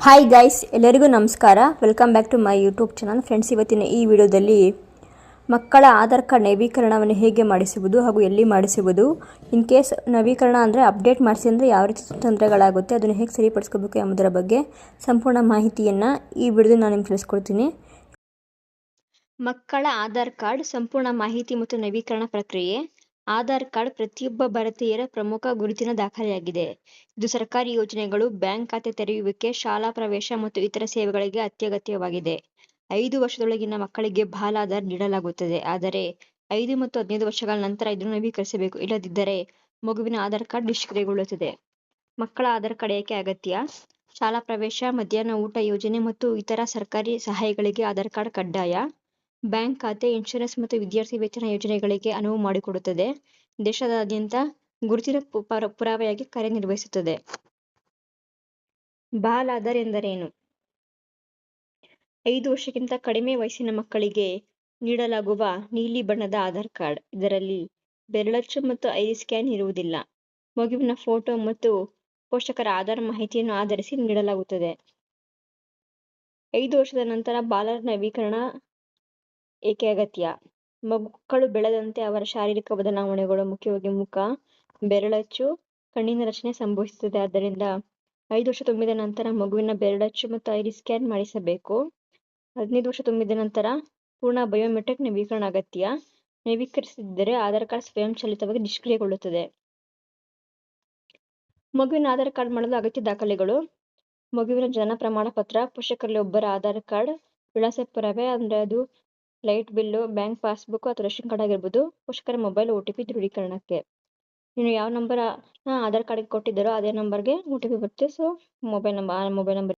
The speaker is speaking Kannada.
ಹಾಯ್ ಗೈಸ್, ಎಲ್ಲರಿಗೂ ನಮಸ್ಕಾರ. Welcome back to my YouTube channel. Friends, ಇವತ್ತಿನ ಈ ವಿಡಿಯೋದಲ್ಲಿ ಮಕ್ಕಳ ಆಧಾರ್ ಕಾರ್ಡ್ ನವೀಕರಣವನ್ನು ಹೇಗೆ ಮಾಡಿಸುವುದು ಹಾಗೂ ಎಲ್ಲಿ ಮಾಡಿಸುವುದು, ಇನ್ ಕೇಸ್ ನವೀಕರಣ ಅಂದರೆ ಅಪ್ಡೇಟ್ ಮಾಡಿಸಿ ಅಂದರೆ ಯಾವ ರೀತಿ ತೊಂದರೆಗಳಾಗುತ್ತೆ, ಅದನ್ನು ಹೇಗೆ ಸರಿಪಡಿಸ್ಕೋಬೇಕು ಎಂಬುದರ ಬಗ್ಗೆ ಸಂಪೂರ್ಣ ಮಾಹಿತಿಯನ್ನು ಈ ವಿಡಿಯೋದಲ್ಲಿ ನಾನು ನಿಮ್ಗೆ ತಿಳಿಸ್ಕೊಡ್ತೀನಿ. ಮಕ್ಕಳ ಆಧಾರ್ ಕಾರ್ಡ್ ಸಂಪೂರ್ಣ ಮಾಹಿತಿ ಮತ್ತು ನವೀಕರಣ ಪ್ರಕ್ರಿಯೆ. ಆಧಾರ್ ಕಾರ್ಡ್ ಪ್ರತಿಯೊಬ್ಬ ಭಾರತೀಯರ ಪ್ರಮುಖ ಗುರುತಿನ ದಾಖಲೆಯಾಗಿದೆ. ಇದು ಸರ್ಕಾರಿ ಯೋಜನೆಗಳು, ಬ್ಯಾಂಕ್ ಖಾತೆ ತೆರೆಯುವಿಕೆ, ಶಾಲಾ ಪ್ರವೇಶ ಮತ್ತು ಇತರ ಸೇವೆಗಳಿಗೆ ಅತ್ಯಗತ್ಯವಾಗಿದೆ. 5 ವರ್ಷದೊಳಗಿನ ಮಕ್ಕಳಿಗೆ ಬಾಲ ಆಧಾರ್ ನೀಡಲಾಗುತ್ತದೆ. ಆದರೆ 5 ಮತ್ತು 15 ವರ್ಷಗಳ ನಂತರ ಇದನ್ನು ನವೀಕರಿಸಬೇಕು. ಇಲ್ಲದಿದ್ದರೆ ಮಗುವಿನ ಆಧಾರ್ ಕಾರ್ಡ್ ನಿಷ್ಕ್ರಿಯಗೊಳ್ಳುತ್ತದೆ. ಮಕ್ಕಳ ಆಧಾರ್ ಕಾರ್ಡ್ ಏಕೆ ಅಗತ್ಯ? ಶಾಲಾ ಪ್ರವೇಶ, ಮಧ್ಯಾಹ್ನ ಊಟ ಯೋಜನೆ ಮತ್ತು ಇತರ ಸರ್ಕಾರಿ ಸಹಾಯಗಳಿಗೆ ಆಧಾರ್ ಕಾರ್ಡ್ ಕಡ್ಡಾಯ. ಬ್ಯಾಂಕ್ ಖಾತೆ, ಇನ್ಶೂರೆನ್ಸ್ ಮತ್ತು ವಿದ್ಯಾರ್ಥಿ ವೇತನ ಯೋಜನೆಗಳಿಗೆ ಅನುವು ಮಾಡಿಕೊಡುತ್ತದೆ. ದೇಶದಾದ್ಯಂತ ಗುರುತಿನ ಪುರಾವೆಯಾಗಿ ಕಾರ್ಯನಿರ್ವಹಿಸುತ್ತದೆ. ಬಾಲ ಆಧಾರ್ ಎಂದರೇನು? 5 ವರ್ಷಕ್ಕಿಂತ ಕಡಿಮೆ ವಯಸ್ಸಿನ ಮಕ್ಕಳಿಗೆ ನೀಡಲಾಗುವ ನೀಲಿ ಬಣ್ಣದ ಆಧಾರ್ ಕಾರ್ಡ್. ಇದರಲ್ಲಿ ಬೆರಳಚ್ಚು ಮತ್ತು ಐರಿಸ್ ಸ್ಕ್ಯಾನ್ ಇರುವುದಿಲ್ಲ. ಮಗುವಿನ ಫೋಟೋ ಮತ್ತು ಪೋಷಕರ ಆಧಾರ್ ಮಾಹಿತಿಯನ್ನು ಆಧರಿಸಿ ನೀಡಲಾಗುತ್ತದೆ. 5 ವರ್ಷದ ನಂತರ ಬಾಲರ ನವೀಕರಣ ಏಕೆ ಅಗತ್ಯ? ಮಕ್ಕಳು ಬೆಳೆದಂತೆ ಅವರ ಶಾರೀರಿಕ ಬದಲಾವಣೆಗಳು, ಮುಖ್ಯವಾಗಿ ಮುಖ, ಬೆರಳಚ್ಚು, ಕಣ್ಣಿನ ರಚನೆ ಸಂಭವಿಸುತ್ತದೆ. ಆದ್ದರಿಂದ 5 ವರ್ಷ ತುಂಬಿದ ನಂತರ ಮಗುವಿನ ಬೆರಳಚ್ಚು ಮತ್ತು ಐರಿಸ್ ಸ್ಕ್ಯಾನ್ ಮಾಡಿಸಬೇಕು. 15 ವರ್ಷ ತುಂಬಿದ ನಂತರ ಪೂರ್ಣ ಬಯೋಮೆಟ್ರಿಕ್ ನವೀಕರಣ ಅಗತ್ಯ. ನವೀಕರಿಸದಿದ್ದರೆ ಆಧಾರ್ ಕಾರ್ಡ್ ಸ್ವಯಂಚಾಲಿತವಾಗಿ ನಿಷ್ಕ್ರಿಯಗೊಳ್ಳುತ್ತದೆ. ಮಗುವಿನ ಆಧಾರ್ ಕಾರ್ಡ್ ಮಾಡಲು ಅಗತ್ಯ ದಾಖಲೆಗಳು: ಮಗುವಿನ ಜನನ ಪ್ರಮಾಣ ಪತ್ರ, ಪೋಷಕರಲ್ಲಿ ಒಬ್ಬರ ಆಧಾರ್ ಕಾರ್ಡ್, ವಿಳಾಸ ಪುರಾವೆ ಅಂದರೆ ಅದು ಲೈಟ್ ಬಿಲ್ಲು, ಬ್ಯಾಂಕ್ ಪಾಸ್ಬುಕ್ ಅಥವಾ ರೇಷನ್ ಕಾರ್ಡ್ ಆಗಿರ್ಬೋದು, ಪೋಷಕರ ಮೊಬೈಲ್ OTP ದೃಢೀಕರಣಕ್ಕೆ. ನೀವು ಯಾವ ನಂಬರ್ ಆಧಾರ್ ಕಾರ್ಡ್ಗೆ ಕೊಟ್ಟಿದ್ದಾರೋ ಅದೇ ನಂಬರ್ಗೆ OTP ಬರುತ್ತೆ. So mobile number